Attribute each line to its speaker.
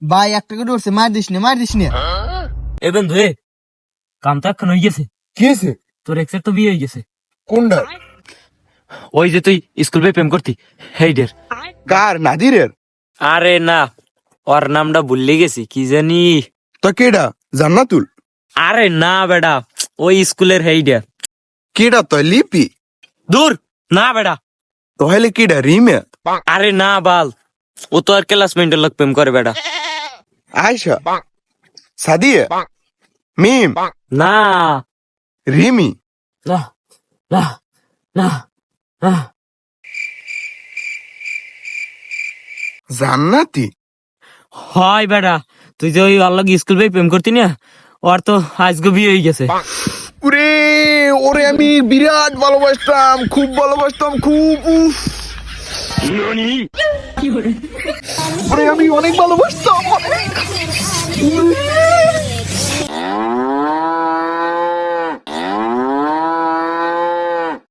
Speaker 1: ভাই একটা করে উঠছে, মার দিস না।
Speaker 2: এ বন্ধু কাম তো এখন হয়ে গেছে।
Speaker 3: কি হয়েছে?
Speaker 2: তোর এক্সের তো বিয়ে হয়ে গেছে।
Speaker 3: কোনটা?
Speaker 2: ওই যে তুই স্কুল ভাই প্রেম করতি হেইডের।
Speaker 3: কার? নাদিরের?
Speaker 2: আরে না, ওর নামটা ভুললে গেছি, কি জানি।
Speaker 3: তো কেডা? জান্নাতুল?
Speaker 2: আরে না বেডা, ওই স্কুলের হেইডের।
Speaker 3: কেডা তো? লিপি?
Speaker 2: দূর না বেডা।
Speaker 3: তাহলে কেডা? রিমে?
Speaker 2: আরে না বাল, ও তো আর ক্লাসমেটের লোক প্রেম করে বেডা।
Speaker 3: আয়শা? সাদিয়া? মিম?
Speaker 2: না
Speaker 3: রিমি?
Speaker 2: না না না না।
Speaker 3: জান্নাতি?
Speaker 2: হয় বেডা, তুই যে ওই আল্লাহ স্কুল ভাই প্রেম করতি না, ওর তো আজকে বিয়ে হয়ে গেছে।
Speaker 3: ওরে ওরে আমি বিরাট ভালোবাসতাম, খুব ভালোবাসতাম, খুব। ওরে আমি অনেক ভালোবাসতাম।